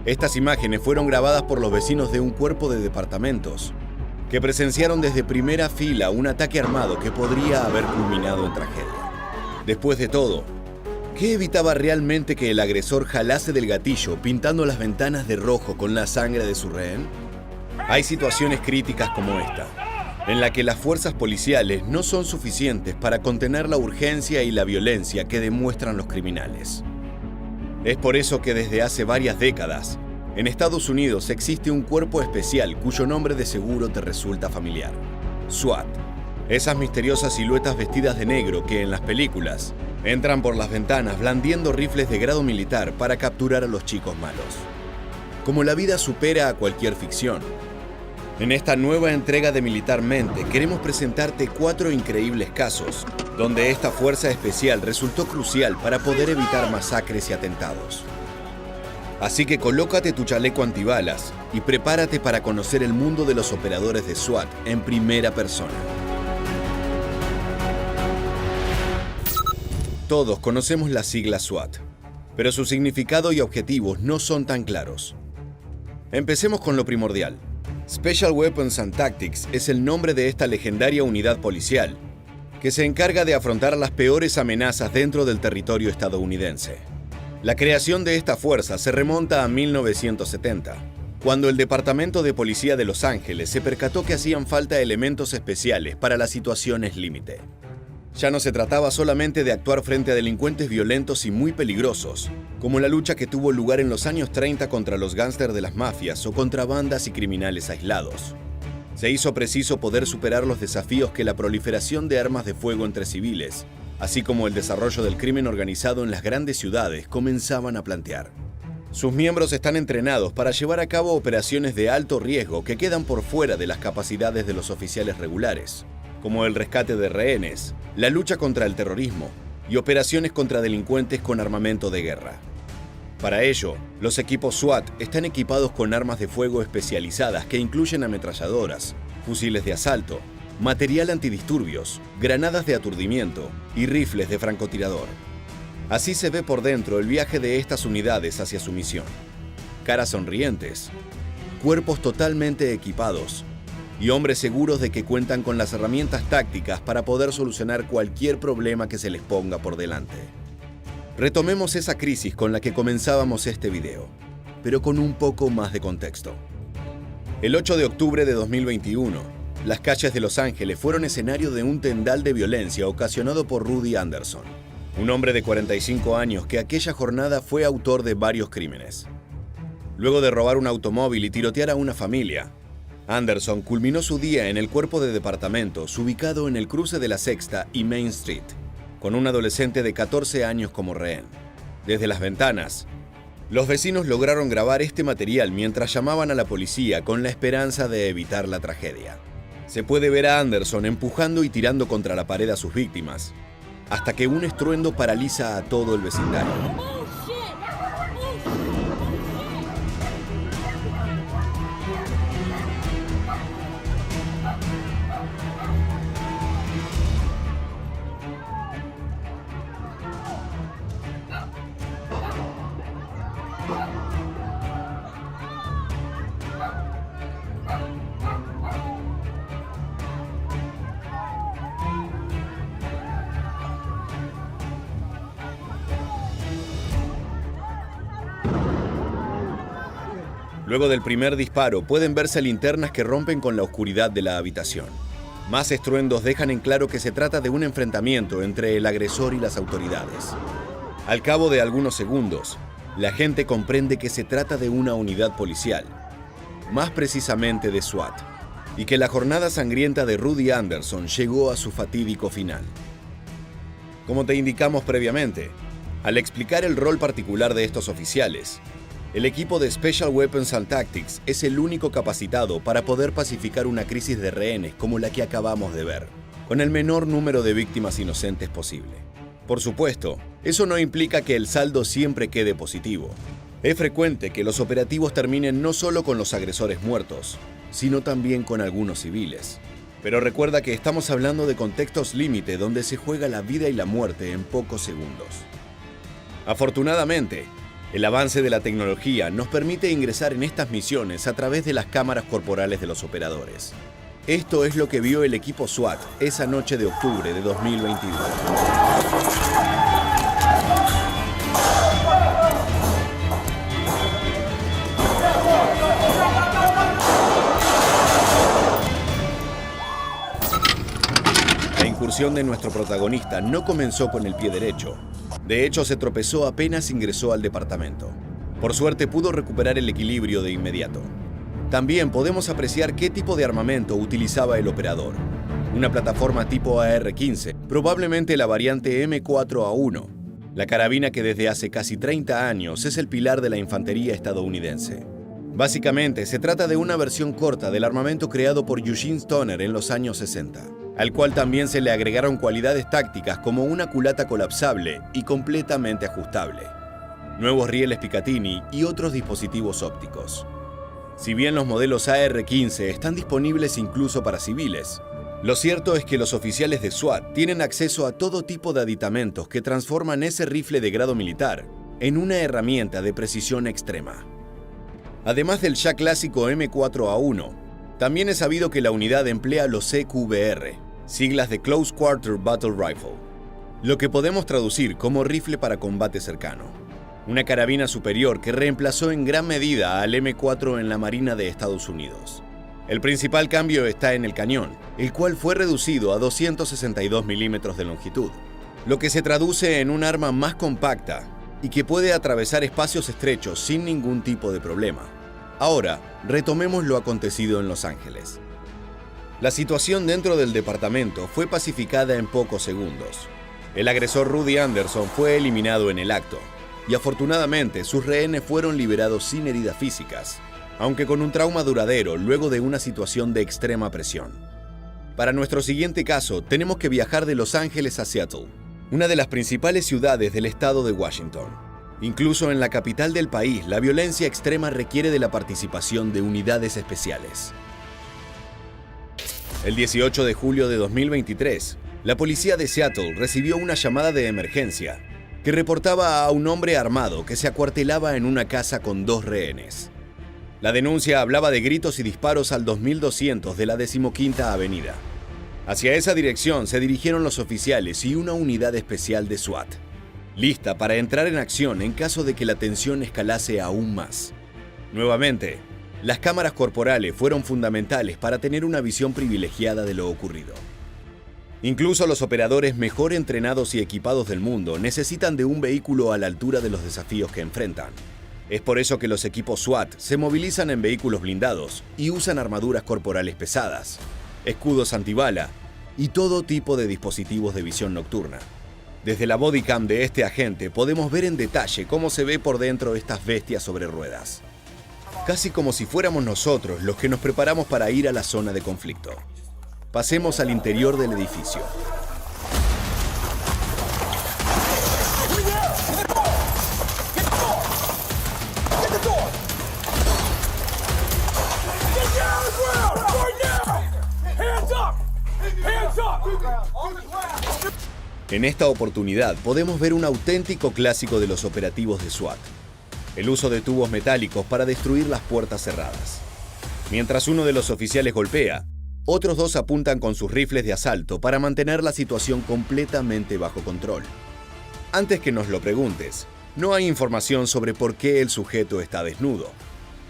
Estas imágenes fueron grabadas por los vecinos de un cuerpo de departamentos que presenciaron desde primera fila un ataque armado que podría haber culminado en tragedia. Después de todo, ¿qué evitaba realmente que el agresor jalase del gatillo pintando las ventanas de rojo con la sangre de su rehén? Hay situaciones críticas como esta, en la que las fuerzas policiales no son suficientes para contener la urgencia y la violencia que demuestran los criminales. Es por eso que desde hace varias décadas, en Estados Unidos existe un cuerpo especial cuyo nombre de seguro te resulta familiar: SWAT. Esas misteriosas siluetas vestidas de negro que en las películas entran por las ventanas blandiendo rifles de grado militar para capturar a los chicos malos. Como la vida supera a cualquier ficción, en esta nueva entrega de Militarmente queremos presentarte 4 increíbles casos donde esta fuerza especial resultó crucial para poder evitar masacres y atentados. Así que colócate tu chaleco antibalas y prepárate para conocer el mundo de los operadores de SWAT en primera persona. Todos conocemos la sigla SWAT, pero su significado y objetivos no son tan claros. Empecemos con lo primordial. Special Weapons and Tactics es el nombre de esta legendaria unidad policial que se encarga de afrontar las peores amenazas dentro del territorio estadounidense. La creación de esta fuerza se remonta a 1970, cuando el Departamento de Policía de Los Ángeles se percató que hacían falta elementos especiales para las situaciones límite. Ya no se trataba solamente de actuar frente a delincuentes violentos y muy peligrosos, como la lucha que tuvo lugar en los años 30 contra los gángsters de las mafias o contra bandas y criminales aislados. Se hizo preciso poder superar los desafíos que la proliferación de armas de fuego entre civiles, así como el desarrollo del crimen organizado en las grandes ciudades, comenzaban a plantear. Sus miembros están entrenados para llevar a cabo operaciones de alto riesgo que quedan por fuera de las capacidades de los oficiales regulares, como el rescate de rehenes, la lucha contra el terrorismo y operaciones contra delincuentes con armamento de guerra. Para ello, los equipos SWAT están equipados con armas de fuego especializadas que incluyen ametralladoras, fusiles de asalto, material antidisturbios, granadas de aturdimiento y rifles de francotirador. Así se ve por dentro el viaje de estas unidades hacia su misión. Caras sonrientes, cuerpos totalmente equipados y hombres seguros de que cuentan con las herramientas tácticas para poder solucionar cualquier problema que se les ponga por delante. Retomemos esa crisis con la que comenzábamos este video, pero con un poco más de contexto. El 8 de octubre de 2021, las calles de Los Ángeles fueron escenario de un tendal de violencia ocasionado por Rudy Anderson, un hombre de 45 años que aquella jornada fue autor de varios crímenes. Luego de robar un automóvil y tirotear a una familia, Anderson culminó su día en el cuerpo de departamentos ubicado en el cruce de la Sexta y Main Street, con un adolescente de 14 años como rehén. Desde las ventanas, los vecinos lograron grabar este material mientras llamaban a la policía con la esperanza de evitar la tragedia. Se puede ver a Anderson empujando y tirando contra la pared a sus víctimas, hasta que un estruendo paraliza a todo el vecindario. Luego del primer disparo, pueden verse linternas que rompen con la oscuridad de la habitación. Más estruendos dejan en claro que se trata de un enfrentamiento entre el agresor y las autoridades. Al cabo de algunos segundos, la gente comprende que se trata de una unidad policial, más precisamente de SWAT, y que la jornada sangrienta de Rudy Anderson llegó a su fatídico final. Como te indicamos previamente, al explicar el rol particular de estos oficiales, el equipo de Special Weapons and Tactics es el único capacitado para poder pacificar una crisis de rehenes como la que acabamos de ver, con el menor número de víctimas inocentes posible. Por supuesto, eso no implica que el saldo siempre quede positivo. Es frecuente que los operativos terminen no solo con los agresores muertos, sino también con algunos civiles. Pero recuerda que estamos hablando de contextos límite donde se juega la vida y la muerte en pocos segundos. Afortunadamente, el avance de la tecnología nos permite ingresar en estas misiones a través de las cámaras corporales de los operadores. Esto es lo que vio el equipo SWAT esa noche de octubre de 2022. La incursión de nuestro protagonista no comenzó con el pie derecho. De hecho, se tropezó apenas ingresó al departamento. Por suerte, pudo recuperar el equilibrio de inmediato. También podemos apreciar qué tipo de armamento utilizaba el operador. Una plataforma tipo AR-15, probablemente la variante M4A1, la carabina que desde hace casi 30 años es el pilar de la infantería estadounidense. Básicamente, se trata de una versión corta del armamento creado por Eugene Stoner en los años 60, al cual también se le agregaron cualidades tácticas como una culata colapsable y completamente ajustable, nuevos rieles Picatinny y otros dispositivos ópticos. Si bien los modelos AR-15 están disponibles incluso para civiles, lo cierto es que los oficiales de SWAT tienen acceso a todo tipo de aditamentos que transforman ese rifle de grado militar en una herramienta de precisión extrema. Además del ya clásico M4A1, también es sabido que la unidad emplea los CQBR, siglas de Close Quarter Battle Rifle, lo que podemos traducir como rifle para combate cercano. Una carabina superior que reemplazó en gran medida al M4 en la Marina de Estados Unidos. El principal cambio está en el cañón, el cual fue reducido a 262 milímetros de longitud, lo que se traduce en un arma más compacta y que puede atravesar espacios estrechos sin ningún tipo de problema. Ahora, retomemos lo acontecido en Los Ángeles. La situación dentro del departamento fue pacificada en pocos segundos. El agresor Rudy Anderson fue eliminado en el acto, y afortunadamente sus rehenes fueron liberados sin heridas físicas, aunque con un trauma duradero luego de una situación de extrema presión. Para nuestro siguiente caso, tenemos que viajar de Los Ángeles a Seattle, una de las principales ciudades del estado de Washington. Incluso en la capital del país, la violencia extrema requiere de la participación de unidades especiales. El 18 de julio de 2023, la policía de Seattle recibió una llamada de emergencia que reportaba a un hombre armado que se acuartelaba en una casa con 2 rehenes. La denuncia hablaba de gritos y disparos al 2200 de la 15ª Avenida. Hacia esa dirección se dirigieron los oficiales y una unidad especial de SWAT, lista para entrar en acción en caso de que la tensión escalase aún más. Nuevamente, las cámaras corporales fueron fundamentales para tener una visión privilegiada de lo ocurrido. Incluso los operadores mejor entrenados y equipados del mundo necesitan de un vehículo a la altura de los desafíos que enfrentan. Es por eso que los equipos SWAT se movilizan en vehículos blindados y usan armaduras corporales pesadas, escudos antibala y todo tipo de dispositivos de visión nocturna. Desde la bodycam de este agente podemos ver en detalle cómo se ve por dentro estas bestias sobre ruedas. Casi como si fuéramos nosotros los que nos preparamos para ir a la zona de conflicto. Pasemos al interior del edificio. En esta oportunidad podemos ver un auténtico clásico de los operativos de SWAT: el uso de tubos metálicos para destruir las puertas cerradas. Mientras uno de los oficiales golpea, otros 2 apuntan con sus rifles de asalto para mantener la situación completamente bajo control. Antes que nos lo preguntes, no hay información sobre por qué el sujeto está desnudo.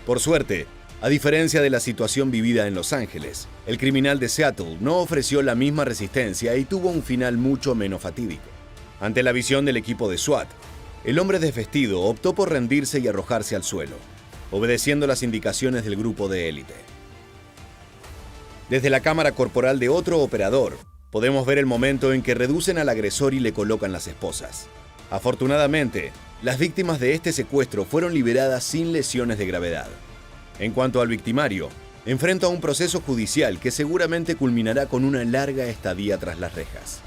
Por suerte, a diferencia de la situación vivida en Los Ángeles, el criminal de Seattle no ofreció la misma resistencia y tuvo un final mucho menos fatídico. Ante la visión del equipo de SWAT, el hombre desvestido optó por rendirse y arrojarse al suelo, obedeciendo las indicaciones del grupo de élite. Desde la cámara corporal de otro operador, podemos ver el momento en que reducen al agresor y le colocan las esposas. Afortunadamente, las víctimas de este secuestro fueron liberadas sin lesiones de gravedad. En cuanto al victimario, enfrenta un proceso judicial que seguramente culminará con una larga estadía tras las rejas.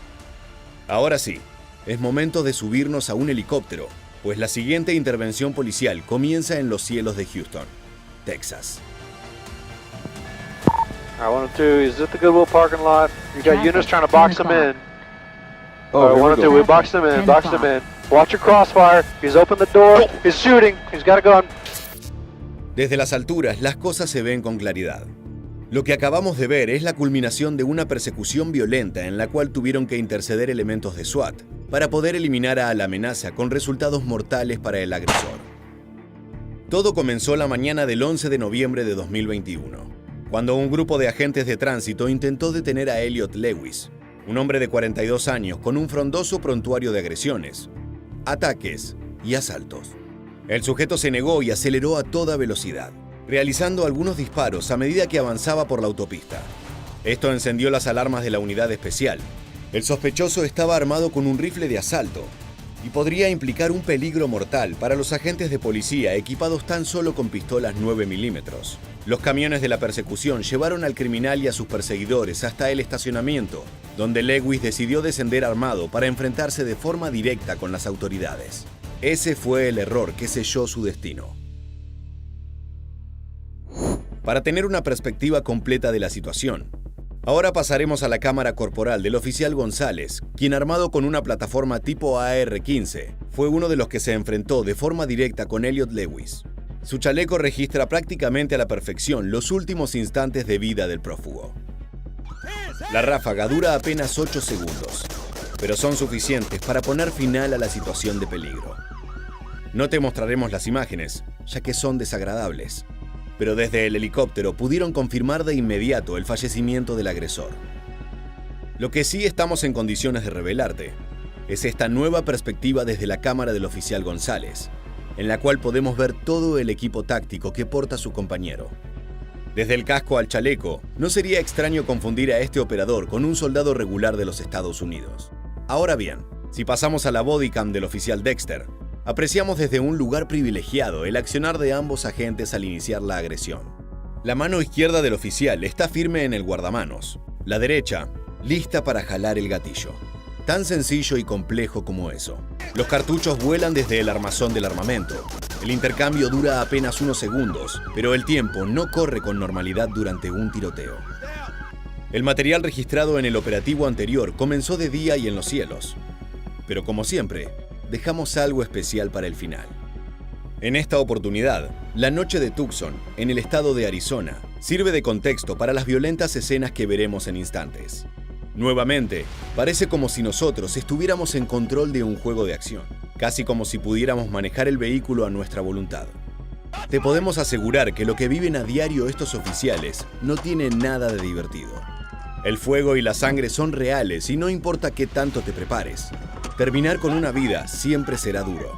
Ahora sí, es momento de subirnos a un helicóptero, pues la siguiente intervención policial comienza en los cielos de Houston, Texas. Alright, 102, is it the Goodwill parking lot? You got units trying to box him in. Alright, 102, we boxed him in, boxed him in. Watch your crossfire, he's opened the door, he's shooting, he's got a gun. Desde las alturas, las cosas se ven con claridad. Lo que acabamos de ver es la culminación de una persecución violenta en la cual tuvieron que interceder elementos de SWAT para poder eliminar a la amenaza con resultados mortales para el agresor. Todo comenzó la mañana del 11 de noviembre de 2021, cuando un grupo de agentes de tránsito intentó detener a Elliot Lewis, un hombre de 42 años con un frondoso prontuario de agresiones, ataques y asaltos. El sujeto se negó y aceleró a toda velocidad, realizando algunos disparos a medida que avanzaba por la autopista. Esto encendió las alarmas de la unidad especial. El sospechoso estaba armado con un rifle de asalto y podría implicar un peligro mortal para los agentes de policía equipados tan solo con pistolas 9 milímetros. Los camiones de la persecución llevaron al criminal y a sus perseguidores hasta el estacionamiento, donde Lewis decidió descender armado para enfrentarse de forma directa con las autoridades. Ese fue el error que selló su destino. Para tener una perspectiva completa de la situación, ahora pasaremos a la cámara corporal del oficial González, quien armado con una plataforma tipo AR-15, fue uno de los que se enfrentó de forma directa con Elliot Lewis. Su chaleco registra prácticamente a la perfección los últimos instantes de vida del prófugo. La ráfaga dura apenas 8 segundos, pero son suficientes para poner final a la situación de peligro. No te mostraremos las imágenes, ya que son desagradables, pero desde el helicóptero pudieron confirmar de inmediato el fallecimiento del agresor. Lo que sí estamos en condiciones de revelarte es esta nueva perspectiva desde la cámara del oficial González, en la cual podemos ver todo el equipo táctico que porta su compañero. Desde el casco al chaleco, no sería extraño confundir a este operador con un soldado regular de los Estados Unidos. Ahora bien, si pasamos a la bodycam del oficial Dexter, apreciamos desde un lugar privilegiado el accionar de ambos agentes al iniciar la agresión. La mano izquierda del oficial está firme en el guardamanos, la derecha lista para jalar el gatillo. Tan sencillo y complejo como eso. Los cartuchos vuelan desde el armazón del armamento. El intercambio dura apenas unos segundos, pero el tiempo no corre con normalidad durante un tiroteo. El material registrado en el operativo anterior comenzó de día y en los cielos. Pero como siempre, dejamos algo especial para el final. En esta oportunidad, la noche de Tucson, en el estado de Arizona, sirve de contexto para las violentas escenas que veremos en instantes. Nuevamente, parece como si nosotros estuviéramos en control de un juego de acción, casi como si pudiéramos manejar el vehículo a nuestra voluntad. Te podemos asegurar que lo que viven a diario estos oficiales no tiene nada de divertido. El fuego y la sangre son reales y no importa qué tanto te prepares. Terminar con una vida siempre será duro.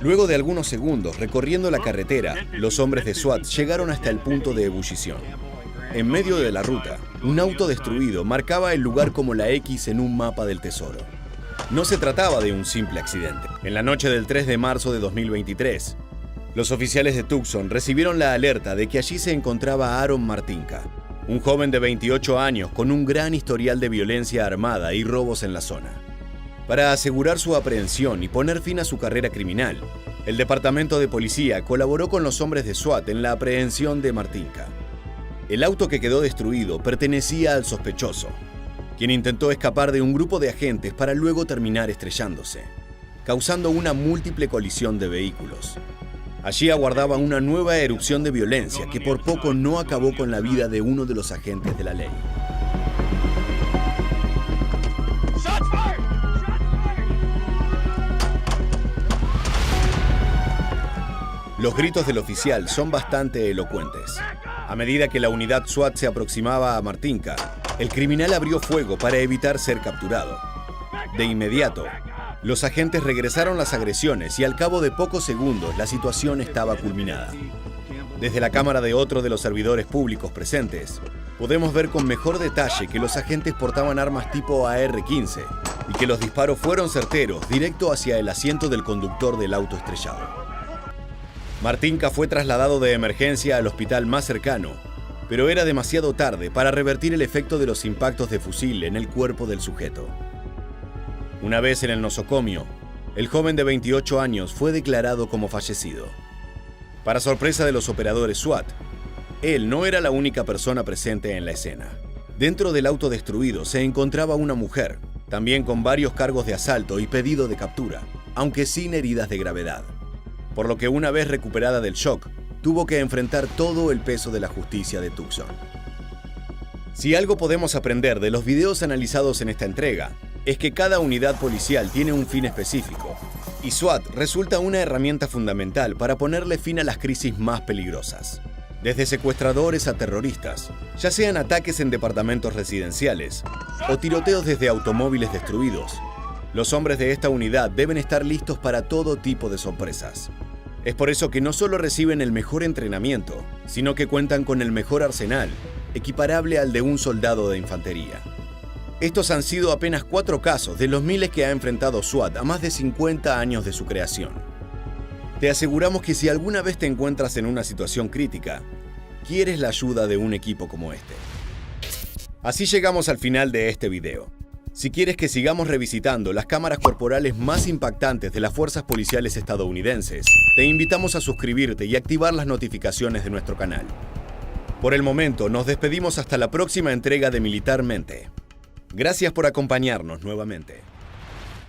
Luego de algunos segundos recorriendo la carretera, los hombres de SWAT llegaron hasta el punto de ebullición. En medio de la ruta, un auto destruido marcaba el lugar como la X en un mapa del tesoro. No se trataba de un simple accidente. En la noche del 3 de marzo de 2023, los oficiales de Tucson recibieron la alerta de que allí se encontraba Aaron Martinka, un joven de 28 años con un gran historial de violencia armada y robos en la zona. Para asegurar su aprehensión y poner fin a su carrera criminal, el departamento de policía colaboró con los hombres de SWAT en la aprehensión de Martinka. El auto que quedó destruido pertenecía al sospechoso, quien intentó escapar de un grupo de agentes para luego terminar estrellándose, causando una múltiple colisión de vehículos. Allí aguardaba una nueva erupción de violencia que por poco no acabó con la vida de uno de los agentes de la ley. Los gritos del oficial son bastante elocuentes. A medida que la unidad SWAT se aproximaba a Martinka, el criminal abrió fuego para evitar ser capturado. De inmediato, los agentes regresaron las agresiones y al cabo de pocos segundos la situación estaba culminada. Desde la cámara de otro de los servidores públicos presentes, podemos ver con mejor detalle que los agentes portaban armas tipo AR-15 y que los disparos fueron certeros directo hacia el asiento del conductor del auto estrellado. Martinka fue trasladado de emergencia al hospital más cercano, pero era demasiado tarde para revertir el efecto de los impactos de fusil en el cuerpo del sujeto. Una vez en el nosocomio, el joven de 28 años fue declarado como fallecido. Para sorpresa de los operadores SWAT, Él no era la única persona presente en la escena. Dentro del auto destruido se encontraba una mujer, también con varios cargos de asalto y pedido de captura, aunque sin heridas de gravedad. Por lo que una vez recuperada del shock, tuvo que enfrentar todo el peso de la justicia de Tucson. Si algo podemos aprender de los videos analizados en esta entrega, es que cada unidad policial tiene un fin específico, y SWAT resulta una herramienta fundamental para ponerle fin a las crisis más peligrosas. Desde secuestradores a terroristas, ya sean ataques en departamentos residenciales o tiroteos desde automóviles destruidos, los hombres de esta unidad deben estar listos para todo tipo de sorpresas. Es por eso que no solo reciben el mejor entrenamiento, sino que cuentan con el mejor arsenal, equiparable al de un soldado de infantería. Estos han sido apenas 4 casos de los miles que ha enfrentado SWAT a más de 50 años de su creación. Te aseguramos que si alguna vez te encuentras en una situación crítica, quieres la ayuda de un equipo como este. Así llegamos al final de este video. Si quieres que sigamos revisitando las cámaras corporales más impactantes de las fuerzas policiales estadounidenses, te invitamos a suscribirte y activar las notificaciones de nuestro canal. Por el momento, nos despedimos hasta la próxima entrega de Militarmente. Gracias por acompañarnos nuevamente.